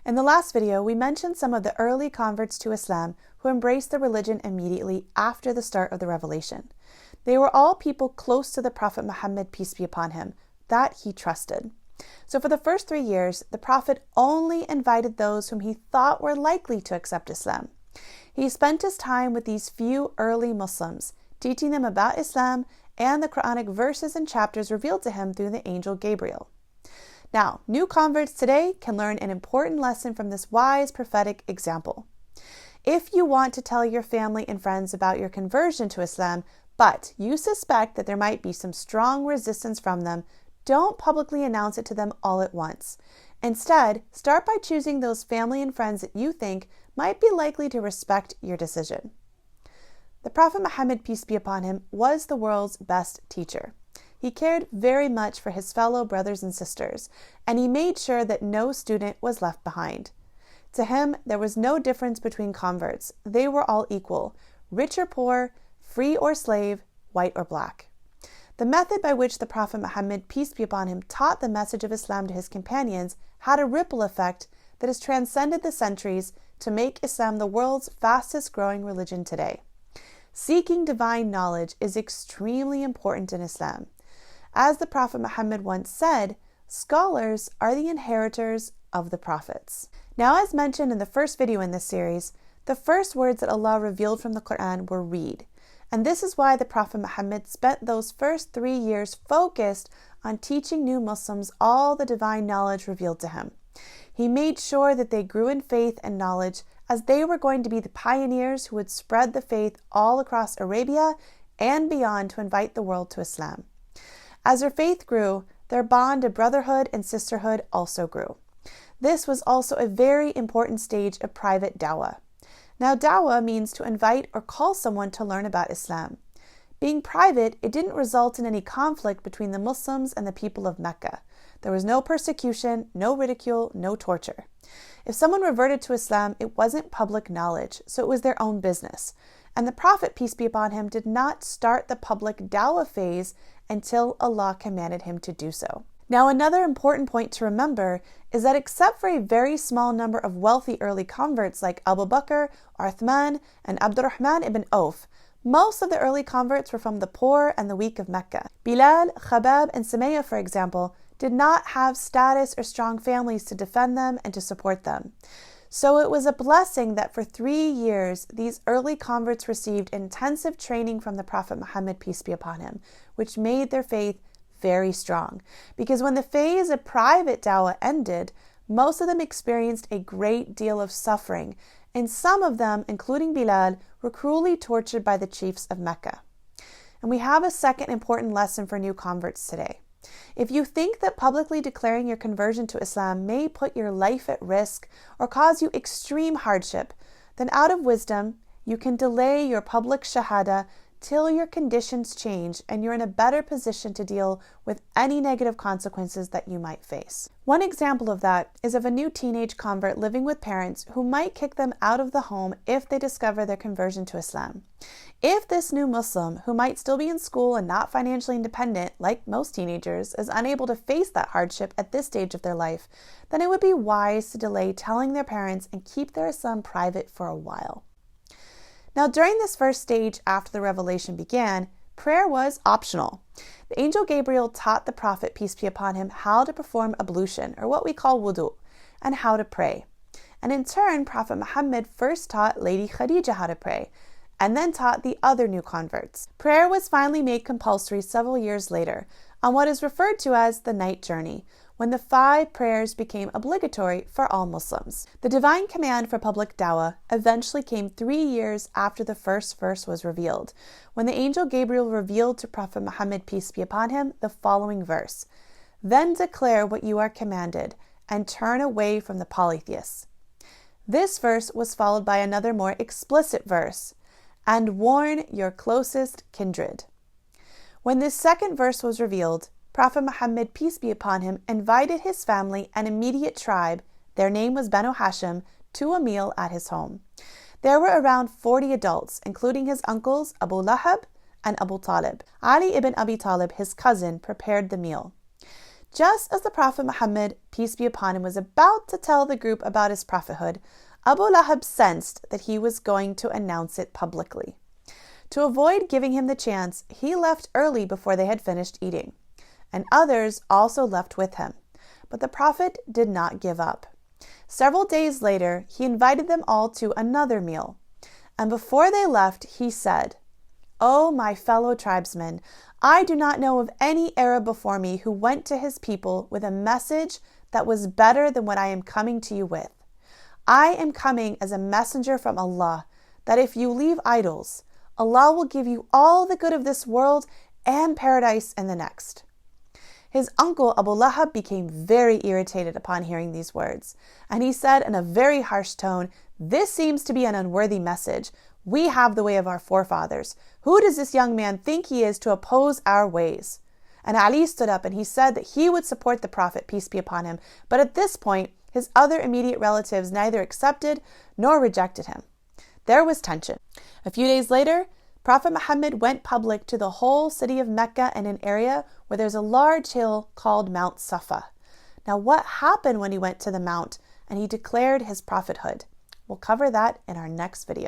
In the last video, we mentioned some of the early converts to Islam who embraced the religion immediately after the start of the revelation. They were all people close to the Prophet Muhammad, peace be upon him, that he trusted. So for the first 3 years, the Prophet only invited those whom he thought were likely to accept Islam. He spent his time with these few early Muslims, teaching them about Islam and the Qur'anic verses and chapters revealed to him through the Angel Gabriel. Now, new converts today can learn an important lesson from this wise prophetic example. If you want to tell your family and friends about your conversion to Islam, but you suspect that there might be some strong resistance from them, don't publicly announce it to them all at once. Instead, start by choosing those family and friends that you think might be likely to respect your decision. The Prophet Muhammad, peace be upon him, was the world's best teacher. He cared very much for his fellow brothers and sisters, and he made sure that no student was left behind. To him, there was no difference between converts. They were all equal, rich or poor, free or slave, white or black. The method by which the Prophet Muhammad, peace be upon him, taught the message of Islam to his companions had a ripple effect that has transcended the centuries to make Islam the world's fastest growing religion today. Seeking divine knowledge is extremely important in Islam. As the Prophet Muhammad once said, scholars are the inheritors of the prophets. Now, as mentioned in the first video in this series, the first words that Allah revealed from the Quran were read. And this is why the Prophet Muhammad spent those first 3 years focused on teaching new Muslims all the divine knowledge revealed to him. He made sure that they grew in faith and knowledge, as they were going to be the pioneers who would spread the faith all across Arabia and beyond to invite the world to Islam. As their faith grew, their bond of brotherhood and sisterhood also grew. This was also a very important stage of private dawah. Now, dawah means to invite or call someone to learn about Islam. Being private, it didn't result in any conflict between the Muslims and the people of Mecca. There was no persecution, no ridicule, no torture. If someone reverted to Islam, it wasn't public knowledge, so it was their own business. And the Prophet, peace be upon him, did not start the public dawah phase until Allah commanded him to do so. Now, another important point to remember is that except for a very small number of wealthy early converts like Abu Bakr, Uthman, and Abdurrahman ibn Auf, most of the early converts were from the poor and the weak of Mecca. Bilal, Khabab, and Sumayya, for example, did not have status or strong families to defend them and to support them. So it was a blessing that for 3 years, these early converts received intensive training from the Prophet Muhammad, peace be upon him, which made their faith very strong. Because when the phase of private dawah ended, most of them experienced a great deal of suffering, and some of them, including Bilal, were cruelly tortured by the chiefs of Mecca. And we have a second important lesson for new converts today. If you think that publicly declaring your conversion to Islam may put your life at risk or cause you extreme hardship, then out of wisdom, you can delay your public shahada till your conditions change and you're in a better position to deal with any negative consequences that you might face. One example of that is of a new teenage convert living with parents who might kick them out of the home if they discover their conversion to Islam. If this new Muslim, who might still be in school and not financially independent, like most teenagers, is unable to face that hardship at this stage of their life, then it would be wise to delay telling their parents and keep their Islam private for a while. Now, during this first stage after the revelation began, prayer was optional. The Angel Gabriel taught the Prophet, peace be upon him, how to perform ablution, or what we call wudu, and how to pray. And in turn, Prophet Muhammad first taught Lady Khadija how to pray, and then taught the other new converts. Prayer was finally made compulsory several years later, on what is referred to as the night journey, when the 5 prayers became obligatory for all Muslims. The divine command for public dawah eventually came 3 years after the first verse was revealed, when the Angel Gabriel revealed to Prophet Muhammad, peace be upon him, the following verse: "Then declare what you are commanded, and turn away from the polytheists." This verse was followed by another more explicit verse: "And warn your closest kindred." When this second verse was revealed, Prophet Muhammad, peace be upon him, invited his family and immediate tribe, their name was Banu Hashim, to a meal at his home. There were around 40 adults, including his uncles Abu Lahab and Abu Talib. Ali ibn Abi Talib, his cousin, prepared the meal. Just as the Prophet Muhammad, peace be upon him, was about to tell the group about his prophethood, Abu Lahab sensed that he was going to announce it publicly. To avoid giving him the chance, he left early before they had finished eating, and others also left with him. But the Prophet did not give up. Several days later, he invited them all to another meal, and before they left, he said, "O my fellow tribesmen, I do not know of any Arab before me who went to his people with a message that was better than what I am coming to you with. I am coming as a messenger from Allah, that if you leave idols, Allah will give you all the good of this world and paradise in the next." His uncle Abu Lahab became very irritated upon hearing these words, and he said in a very harsh tone, "This seems to be an unworthy message. We have the way of our forefathers. Who does this young man think he is to oppose our ways?" And Ali stood up and he said that he would support the Prophet, peace be upon him, but at this point, his other immediate relatives neither accepted nor rejected him. There was tension. A few days later, Prophet Muhammad went public to the whole city of Mecca and an area where there's a large hill called Mount Safa. Now, what happened when he went to the mount and he declared his prophethood? We'll cover that in our next video.